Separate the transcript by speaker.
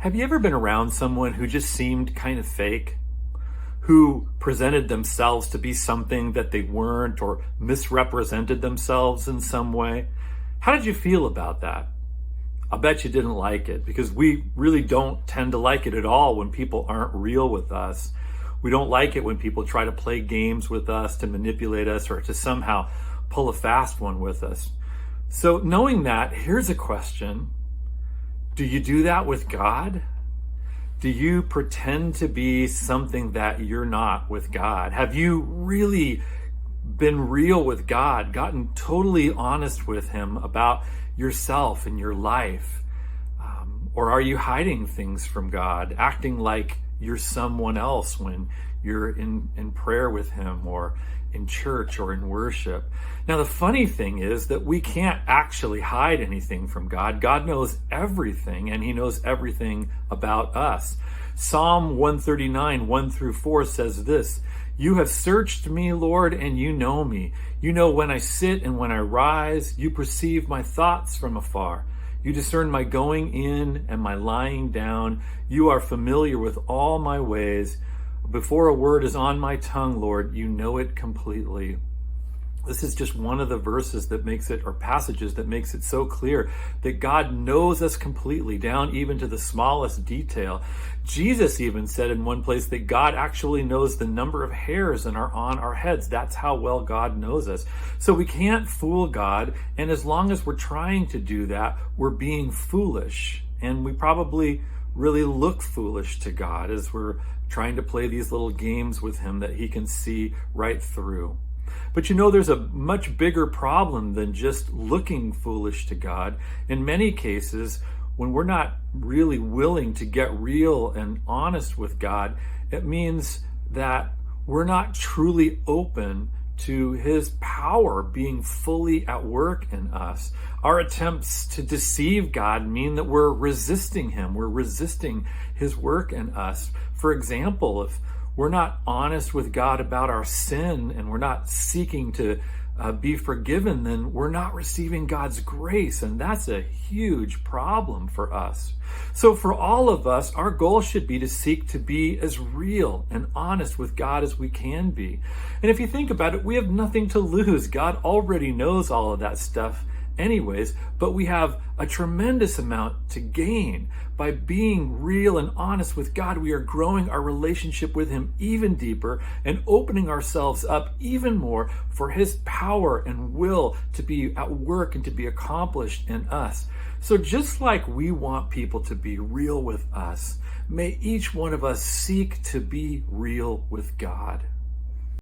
Speaker 1: Have you ever been around someone who just seemed kind of fake? Who presented themselves to be something that they weren't or misrepresented themselves in some way? How did you feel about that? I bet you didn't like it because we really don't tend to like it at all when people aren't real with us. We don't like it when people try to play games with us, to manipulate us, or to somehow pull a fast one with us. So knowing that, here's a question. Do you do that with God? Do you pretend to be something that you're not with God? Have you really been real with God, gotten totally honest with Him about yourself and your life? Or are you hiding things from God, acting like you're someone else when you're in prayer with Him or in church or in worship? Now, the funny thing is that we can't actually hide anything from God. God knows everything, and He knows everything about us. Psalm 139, 1-4 says this: "You have searched me, Lord, and you know me. You know when I sit and when I rise. You perceive my thoughts from afar. You discern my going in and my lying down. You are familiar with all my ways. Before a word is on my tongue, Lord, you know it completely." This is just one of the verses that makes it, or passages that makes it so clear that God knows us completely, down even to the smallest detail. Jesus even said in one place that God actually knows the number of hairs on our heads. That's how well God knows us. So we can't fool God, and as long as we're trying to do that, we're being foolish. And we probably really look foolish to God as we're trying to play these little games with Him that He can see right through. But you know, there's a much bigger problem than just looking foolish to God. In many cases, when we're not really willing to get real and honest with God, it means that we're not truly open to His power being fully at work in us. Our attempts to deceive God mean that we're resisting Him. We're resisting His work in us. For example, if we're not honest with God about our sin and we're not seeking to be forgiven, then we're not receiving God's grace. And that's a huge problem for us. So for all of us, our goal should be to seek to be as real and honest with God as we can be. And if you think about it, we have nothing to lose. God already knows all of that stuff anyways, but we have a tremendous amount to gain. By being real and honest with God, we are growing our relationship with Him even deeper and opening ourselves up even more for His power and will to be at work and to be accomplished in us. So just like we want people to be real with us, may each one of us seek to be real with God.